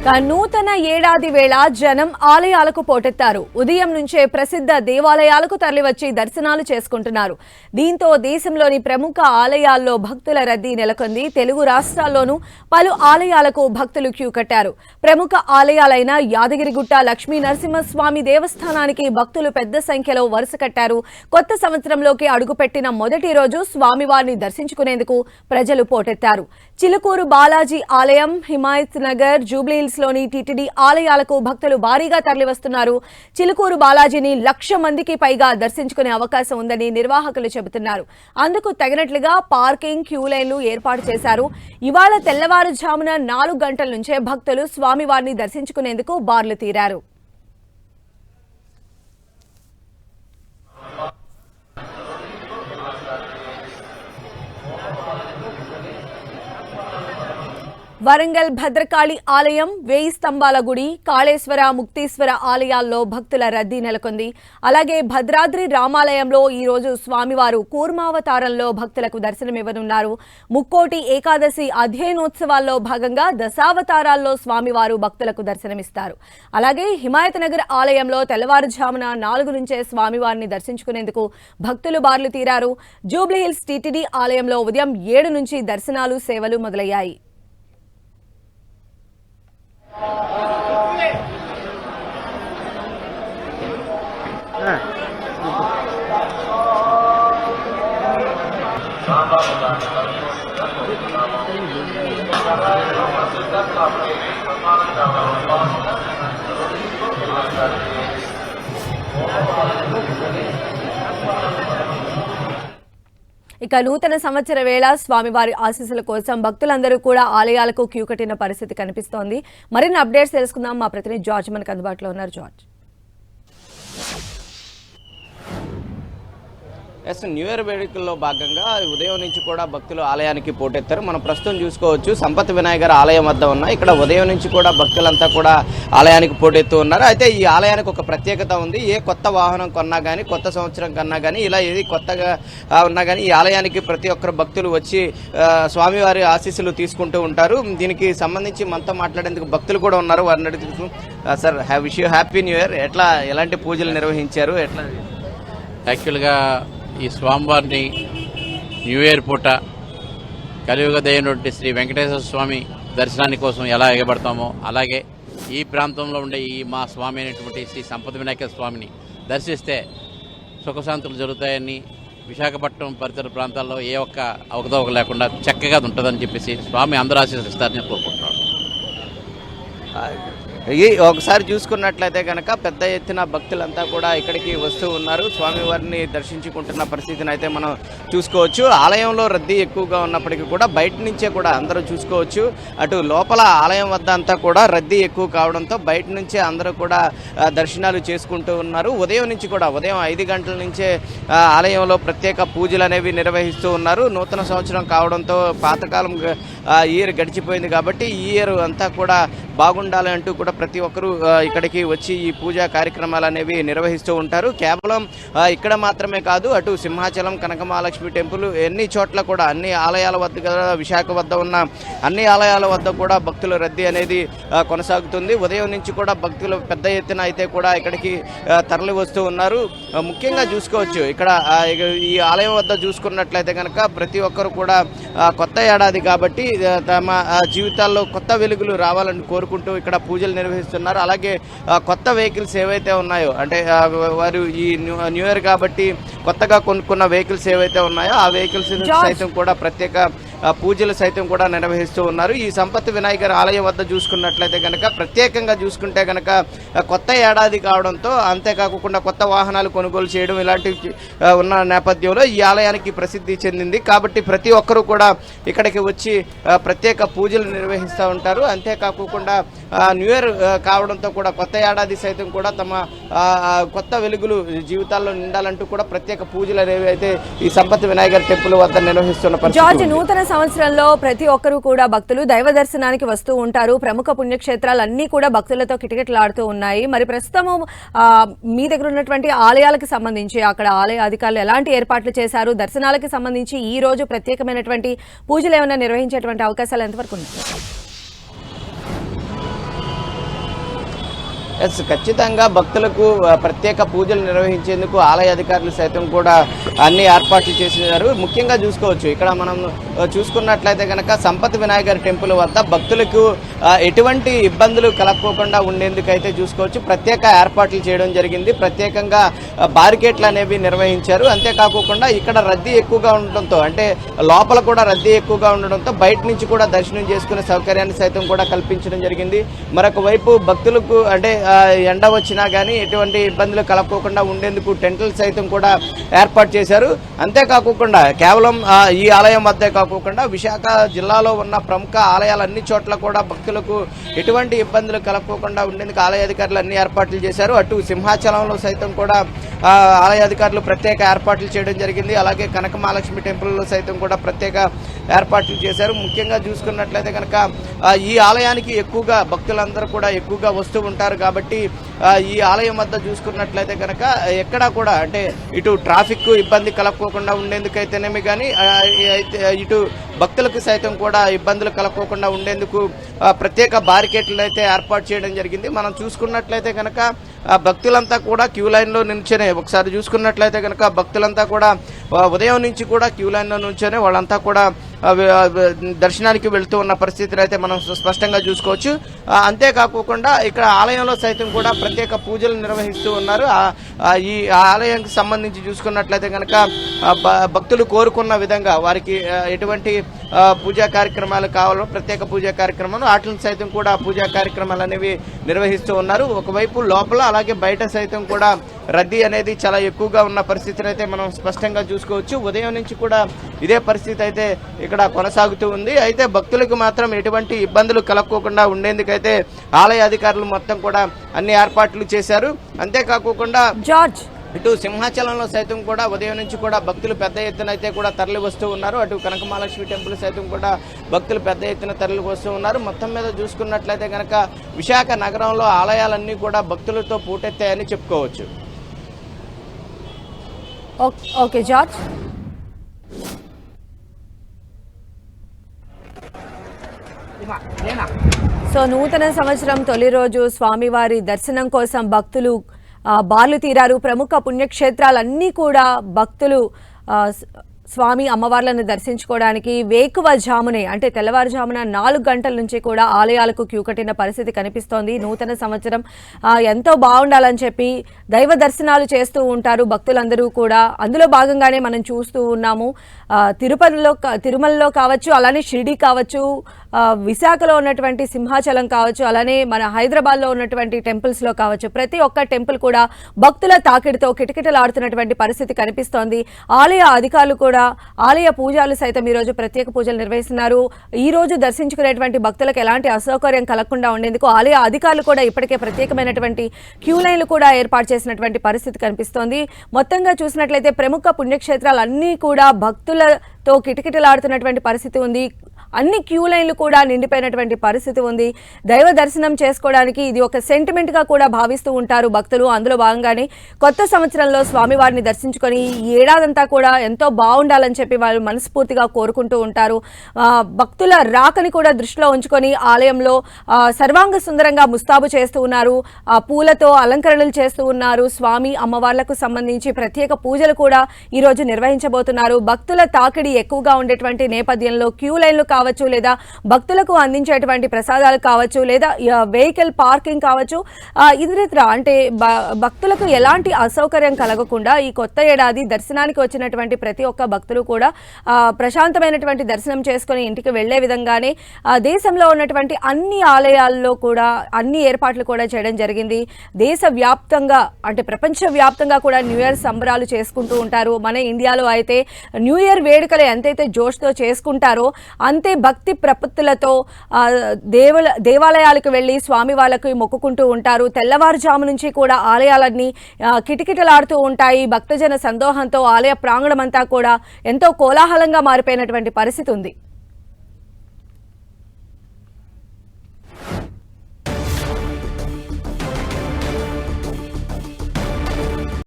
నూతన ఏడాది వేళ జనం ఆలయాలకు పోటెత్తారు. ఉదయం నుంచే ప్రసిద్ధ దేవాలయాలకు తరలివచ్చి దర్శనాలు చేసుకుంటున్నారు. దీంతో దేశంలోని ప్రముఖ ఆలయాల్లో భక్తుల రద్దీ నెలకొంది. తెలుగు రాష్ట్రాల్లోనూ పలు ఆలయాలకు భక్తులు క్యూ కట్టారు. ప్రముఖ ఆలయాలైన యాదగిరిగుట్ట లక్ష్మీ నరసింహస్వామి దేవస్థానానికి భక్తులు పెద్ద సంఖ్యలో వరుస కట్టారు. కొత్త సంవత్సరంలోకి అడుగుపెట్టిన మొదటి రోజు స్వామివారిని దర్శించుకునేందుకు ప్రజలు పోటెత్తారు. చిలుకూరు బాలాజీ ఆలయం, హిమాయత్ నగర్, జూబ్లీహిల్స్ లోని టీటీడీ ఆలయాలకు భక్తులు భారీగా తరలివస్తున్నారు. చిలుకూరు బాలాజీని 1,00,000 మందికి పైగా దర్శించుకునే అవకాశం ఉందని నిర్వాహకులు చెబుతున్నారు. అందుకు తగినట్లుగా పార్కింగ్, క్యూ లైన్లు ఏర్పాటు చేశారు. ఇవాళ తెల్లవారుజామున 4 గంటల నుంచే భక్తులు స్వామివారిని దర్శించుకునేందుకు బార్లు తీరారు. వరంగల్ భద్రకాళి ఆలయం, 1000 స్తంభాల గుడి, కాళేశ్వర, ముక్తీశ్వర ఆలయాల్లో భక్తుల రద్దీ నెలకొంది. అలాగే భద్రాద్రి రామాలయంలో ఈ రోజు స్వామివారు కూర్మావతారంలో భక్తులకు దర్శనమివ్వనున్నారు. ముక్కోటి ఏకాదశి అధ్యయనోత్సవాల్లో భాగంగా దశావతారాల్లో స్వామివారు భక్తులకు దర్శనమిస్తారు. అలాగే హిమాయత్ నగర్ ఆలయంలో తెల్లవారుజామున 4 నుంచే స్వామివారిని దర్శించుకునేందుకు భక్తులు బార్లు తీరారు. జూబ్లీహిల్స్ టీటీడీ ఆలయంలో ఉదయం 7 నుంచి దర్శనాలు, సేవలు మొదలయ్యాయి. ఇక నూతన సంవత్సర వేళ స్వామివారి ఆశీస్సుల కోసం భక్తులందరూ కూడా ఆలయాలకు క్యూ కట్టిన పరిస్థితి కనిపిస్తోంది. మరిన్ని అప్డేట్స్ తెలుసుకుందాం. మా ప్రతినిధి జార్జ్ మనకు అందుబాటులో ఉన్నారు. జార్జ్, న్యూ ఇయర్ వేడుకల్లో భాగంగా ఉదయం నుంచి కూడా భక్తులు ఆలయానికి పోటెత్తారు. మనం ప్రస్తుతం చూసుకోవచ్చు సంపత్ వినాయకర్ ఆలయం వద్ద ఉన్న ఇక్కడ ఉదయం నుంచి కూడా భక్తులంతా కూడా ఆలయానికి పోటెత్తు ఉన్నారు. అయితే ఈ ఆలయానికి ఒక ప్రత్యేకత ఉంది. ఏ కొత్త వాహనం కొన్నా కానీ, కొత్త సంవత్సరం కన్నా కానీ, ఇలా ఏది కొత్తగా ఉన్నా కానీ ఈ ఆలయానికి ప్రతి ఒక్కరు భక్తులు వచ్చి స్వామివారి ఆశీస్సులు తీసుకుంటూ ఉంటారు. దీనికి సంబంధించి మనతో మాట్లాడేందుకు భక్తులు కూడా ఉన్నారు. వారిని అడుగుతూ sir, wish you happy new year. ఎలాంటి పూజలు నిర్వహించారు? యాక్చువల్గా ఈ స్వామివారిని న్యూ ఇయర్ పూట కలియుగ దైవమైనటువంటి శ్రీ వెంకటేశ్వర స్వామి దర్శనాని కోసం ఎలా ఎగబడతామో అలాగే ఈ ప్రాంతంలో ఉండే ఈ మా స్వామి అయినటువంటి శ్రీ సంపత్ వినాయక స్వామిని దర్శిస్తే సుఖశాంతులు జరుగుతాయని, విశాఖపట్నం పరిసర ప్రాంతాల్లో ఏ ఒక్క అవకతవక లేకుండా చక్కగా ఉంటుందని చెప్పేసి స్వామి అందరూ ఆశీర్వదిస్తారని కోరుకుంటున్నాను. ఒకసారి చూసుకున్నట్లయితే కనుక పెద్ద ఎత్తున భక్తులంతా కూడా ఇక్కడికి వస్తూ ఉన్నారు. స్వామివారిని దర్శించుకుంటున్న పరిస్థితిని అయితే మనం చూసుకోవచ్చు. ఆలయంలో రద్దీ ఎక్కువగా ఉన్నప్పటికీ కూడా బయట నుంచే కూడా అందరూ చూసుకోవచ్చు. అటు లోపల ఆలయం వద్ద అంతా కూడా రద్దీ ఎక్కువ కావడంతో బయట నుంచే అందరూ కూడా దర్శనాలు చేసుకుంటూ ఉన్నారు. ఉదయం నుంచి కూడా ఉదయం 5 గంటల నుంచే ఆలయంలో ప్రత్యేక పూజలు అనేవి నిర్వహిస్తూ ఉన్నారు. నూతన సంవత్సరం కావడంతో పాతకాలం ఇయర్ గడిచిపోయింది కాబట్టి ఈ ఇయర్ అంతా కూడా బాగుండాలి అంటూ కూడా ప్రతి ఒక్కరూ ఇక్కడికి వచ్చి ఈ పూజా కార్యక్రమాలు అనేవి నిర్వహిస్తూ ఉంటారు. కేవలం ఇక్కడ మాత్రమే కాదు, అటు సింహాచలం, కనకమహాలక్ష్మి టెంపుల్, ఎన్ని చోట్ల కూడా అన్ని ఆలయాల వద్ద, విశాఖ వద్ద ఉన్న అన్ని ఆలయాల వద్ద కూడా భక్తుల రద్దీ అనేది కొనసాగుతుంది. ఉదయం నుంచి కూడా భక్తులు పెద్ద ఎత్తున అయితే కూడా ఇక్కడికి తరలి వస్తూ ఉన్నారు. ముఖ్యంగా చూసుకోవచ్చు ఇక్కడ ఈ ఆలయం వద్ద చూసుకున్నట్లయితే కనుక ప్రతి ఒక్కరు కూడా కొత్త ఏడాది కాబట్టి తమ జీవితాల్లో కొత్త వెలుగులు రావాలని కోరుకుంటూ ఇక్కడ పూజలు నిర్వహిస్తున్నారు. అలాగే కొత్త వెహికల్స్ ఏవైతే ఉన్నాయో, అంటే వారు ఈ న్యూ ఇయర్ కాబట్టి కొత్తగా కొనుక్కున్న వెహికల్స్ ఏవైతే ఉన్నాయో ఆ వెహికల్స్ సైతం కూడా ప్రత్యేక పూజలు సైతం కూడా నిర్వహిస్తూ ఉన్నారు. ఈ సంపత్ వినాయకర్ ఆలయం వద్ద చూసుకున్నట్లయితే కనుక ప్రత్యేకంగా చూసుకుంటే కనుక కొత్త ఏడాది కావడంతో, అంతేకాకుండా కొత్త వాహనాలు కొనుగోలు చేయడం ఇలాంటివి ఉన్న నేపథ్యంలో ఈ ఆలయానికి ప్రసిద్ధి చెందింది. కాబట్టి ప్రతి ఒక్కరూ కూడా ఇక్కడికి వచ్చి ప్రత్యేక పూజలు నిర్వహిస్తూ ఉంటారు. అంతేకాకుండా న్యూ ఇయర్ కావడంతో కూడా కొత్త ఏడాది సైతం కూడా తమ కొత్త వెలుగులు జీవితాల్లో నిండాలంటూ కూడా ప్రత్యేక పూజలు అనేవి అయితే ఈ సంపత్ వినాయకర్ టెంపుల్ వద్ద నిర్వహిస్తున్న పరిస్థితి. నూతన సంవత్సరంలో ప్రతి ఒక్కరూ కూడా భక్తులు దైవ దర్శనానికి వస్తూ ఉంటారు. ప్రముఖ పుణ్యక్షేత్రాలన్నీ కూడా భక్తులతో కిటకిటలాడుతూ ఉన్నాయి. మరి ప్రస్తుతము మీ దగ్గర ఉన్నటువంటి ఆలయాలకు సంబంధించి అక్కడ ఆలయ అధికారులు ఎలాంటి ఏర్పాట్లు చేశారు? దర్శనాలకు సంబంధించి ఈ రోజు ప్రత్యేకమైనటువంటి పూజలు ఏమైనా నిర్వహించేటువంటి అవకాశాలు ఎంతవరకు ఉన్నాయి? ఖచ్చితంగా భక్తులకు ప్రత్యేక పూజలు నిర్వహించేందుకు ఆలయ అధికారులు సైతం కూడా అన్ని ఏర్పాట్లు చేసినారు. ముఖ్యంగా చూసుకోవచ్చు ఇక్కడ మనం చూసుకున్నట్లయితే కనుక సంపత్ వినాయకర్ టెంపుల్ వద్ద భక్తులకు ఎటువంటి ఇబ్బందులు కలగకోకుండా ఉండేందుకైతే చూసుకోవచ్చు ప్రత్యేక ఏర్పాట్లు చేయడం జరిగింది. ప్రత్యేకంగా బారికేట్లు అనేవి నిర్వహించారు. అంతేకాకుండా ఇక్కడ రద్దీ ఎక్కువగా ఉండడంతో అంటే లోపల కూడా రద్దీ ఎక్కువగా ఉండడంతో బయట నుంచి కూడా దర్శనం చేసుకునే సౌకర్యాన్ని సైతం కూడా కల్పించడం జరిగింది. మరొక వైపు భక్తులకు అంటే ఎండ వచ్చినా కానీ ఎటువంటి ఇబ్బందులు కలగకోకుండా ఉండేందుకు టెంట్లు సైతం కూడా ఏర్పాటు చేశారు. అంతేకాకుండా కేవలం ఈ ఆలయం వద్దే కాకుండా విశాఖ జిల్లాలో ఉన్న ప్రముఖ ఆలయాలన్ని చోట్ల కూడా భక్తులకు ఎటువంటి ఇబ్బందులు కలగకోకుండా ఉండేందుకు ఆలయ అధికారులు అన్ని ఏర్పాట్లు చేశారు. అటు సింహాచలంలో సైతం కూడా ఆలయ అధికారులు ప్రత్యేక ఏర్పాట్లు చేయడం జరిగింది. అలాగే కనక మహాలక్ష్మి టెంపుల్లో సైతం కూడా ప్రత్యేక ఏర్పాట్లు చేశారు. ముఖ్యంగా చూసుకున్నట్లయితే కనుక ఈ ఆలయానికి ఎక్కువగా భక్తులందరూ కూడా ఎక్కువగా వస్తూ ఉంటారు కాబట్టి ఈ ఆలయం వద్ద చూసుకున్నట్లయితే కనుక ఎక్కడా కూడా అంటే ఇటు ట్రాఫిక్ ఇబ్బంది కలగకోకుండా ఉండేందుకైతేనేమి కానీ ఇటు భక్తులకు సైతం కూడా ఇబ్బందులు కలగకోకుండా ఉండేందుకు ప్రత్యేక బారికేట్లు అయితే ఏర్పాటు చేయడం జరిగింది. మనం చూసుకున్నట్లయితే కనుక భక్తులంతా కూడా క్యూ లైన్లో నిల్చొనే ఒకసారి చూసుకున్నట్లయితే కనుక భక్తులంతా కూడా ఉదయం నుంచి కూడా క్యూ లైన్లో నుంచొనే వాళ్ళంతా కూడా దర్శనానికి వెళ్తూ ఉన్న పరిస్థితిని అయితే మనం స్పష్టంగా చూసుకోవచ్చు. అంతేకాకుండా ఇక్కడ ఆలయంలో సైతం కూడా ప్రత్యేక పూజలు నిర్వహిస్తూ ఉన్నారు. ఈ ఆలయానికి సంబంధించి చూసుకున్నట్లయితే కనుక భక్తులు కోరుకున్న విధంగా వారికి ఎటువంటి పూజా కార్యక్రమాలు కావాలో ప్రత్యేక పూజా కార్యక్రమాలు వాటిని సైతం కూడా పూజా కార్యక్రమాలు అనేవి నిర్వహిస్తూ ఉన్నారు. ఒకవైపు లోపల అలాగే బయట సైతం కూడా రద్దీ అనేది చాలా ఎక్కువగా ఉన్న పరిస్థితిని అయితే మనం స్పష్టంగా చూసుకోవచ్చు. ఉదయం నుంచి కూడా ఇదే పరిస్థితి అయితే ఇక్కడ కొనసాగుతూ ఉంది. అయితే భక్తులకు మాత్రం ఎటువంటి ఇబ్బందులు కలగకోకుండా ఉండేందుకైతే ఆలయ అధికారులు మొత్తం కూడా అన్ని ఏర్పాట్లు చేశారు. అంతేకాకుండా జార్జ్ ఇటు సింహాచలంలో సైతం కూడా ఉదయం నుంచి కూడా భక్తులు పెద్ద ఎత్తున అయితే కూడా తరలి వస్తూ ఉన్నారు. అటు కనక మహాలక్ష్మి టెంపుల్ సైతం కూడా భక్తులు పెద్ద ఎత్తున తరలి వస్తూ ఉన్నారు. మొత్తం మీద చూసుకున్నట్లయితే కనుక విశాఖ నగరంలో ఆలయాలన్నీ కూడా భక్తులతో పూటెత్తాయని చెప్పుకోవచ్చు. Okay George. సో నూతన సంవత్సరం తొలి రోజు స్వామివారి దర్శనం కోసం భక్తులు బార్లు తీరారు. ప్రముఖ పుణ్యక్షేత్రాలన్నీ కూడా భక్తులు స్వామి అమ్మవార్లను దర్శించుకోవడానికి వేకువజామునే అంటే తెల్లవారుజామున 4 గంటల నుంచి కూడా ఆలయాలకు క్యూ కట్టిన పరిస్థితి కనిపిస్తోంది. నూతన సంవత్సరం ఎంతో బాగుండాలని చెప్పి దైవ దర్శనాలు చేస్తూ ఉంటారు భక్తులందరూ కూడా. అందులో భాగంగానే మనం చూస్తూ ఉన్నాము తిరుమలలో కావచ్చు, అలానే షిరిడి కావచ్చు, విశాఖలో ఉన్నటువంటి సింహాచలం కావచ్చు, అలానే మన హైదరాబాద్లో ఉన్నటువంటి టెంపుల్స్లో కావచ్చు, ప్రతి ఒక్క టెంపుల్ కూడా భక్తుల తాకిడితో కిటకిటలాడుతున్నటువంటి పరిస్థితి కనిపిస్తోంది. ఆలయ అధికారులు కూడా ఆలయ పూజలు సైతం ఈరోజు ప్రత్యేక పూజలు నిర్వహిస్తున్నారు. ఈ రోజు దర్శించుకునేటువంటి భక్తులకు ఎలాంటి అసౌకర్యం కలగకుండా ఉండేందుకు ఆలయ అధికారులు కూడా ఇప్పటికే ప్రత్యేకమైనటువంటి క్యూ లైన్లు కూడా ఏర్పాటు చేసినటువంటి పరిస్థితి కనిపిస్తోంది. మొత్తంగా చూసినట్లయితే ప్రముఖ పుణ్యక్షేత్రాలన్నీ కూడా భక్తులతో కిటకిటలాడుతున్నటువంటి పరిస్థితి ఉంది. అన్ని క్యూ లైన్లు కూడా నిండిపోయినటువంటి పరిస్థితి ఉంది. దైవ దర్శనం చేసుకోవడానికి ఇది ఒక సెంటిమెంట్ గా కూడా భావిస్తూ ఉంటారు భక్తులు. అందులో భాగంగానే కొత్త సంవత్సరంలో స్వామివారిని దర్శించుకొని ఈ ఏడాదంతా కూడా ఎంతో బాగుండాలని చెప్పి వాళ్ళు మనస్ఫూర్తిగా కోరుకుంటూ ఉంటారు. భక్తుల రాకని కూడా దృష్టిలో ఉంచుకొని ఆలయంలో సర్వాంగ సుందరంగా ముస్తాబు చేస్తూ ఉన్నారు. పూలతో అలంకరణలు చేస్తూ ఉన్నారు. స్వామి అమ్మవార్లకు సంబంధించి ప్రత్యేక పూజలు కూడా ఈరోజు నిర్వహించబోతున్నారు. భక్తుల తాకిడి ఎక్కువగా ఉండేటువంటి నేపథ్యంలో క్యూ లైన్లు కావచ్చు, లేదా భక్తులకు అందించేటువంటి ప్రసాదాలు కావచ్చు, లేదా వెహికల్ పార్కింగ్ కావచ్చు, ఇతరత్ర అంటే భక్తులకు ఎలాంటి అసౌకర్యం కలగకుండా ఈ కొత్త ఏడాది దర్శనానికి వచ్చినటువంటి ప్రతి ఒక్క భక్తులు కూడా ప్రశాంతమైనటువంటి దర్శనం చేసుకుని ఇంటికి వెళ్లే విధంగానే దేశంలో ఉన్నటువంటి అన్ని ఆలయాల్లో కూడా అన్ని ఏర్పాట్లు కూడా చేయడం జరిగింది. దేశవ్యాప్తంగా అంటే ప్రపంచవ్యాప్తంగా కూడా న్యూ ఇయర్ సంబరాలు చేసుకుంటూ ఉంటారు. మన ఇండియాలో అయితే న్యూ ఇయర్ వేడుకలు ఎంతైతే జోష్తో చేసుకుంటారో అంతే భక్తి ప్రపత్తులతో దేవాలయాలకు వెళ్లి స్వామి వాళ్ళకి మొక్కుకుంటూ ఉంటారు. తెల్లవారుజాము నుంచి కూడా ఆలయాలన్నీ కిటకిటలాడుతూ ఉంటాయి. భక్తజన సందోహంతో ఆలయ ప్రాంగణం అంతా కూడా ఎంతో కోలాహలంగా మారిపోయినటువంటి పరిస్థితి ఉంది.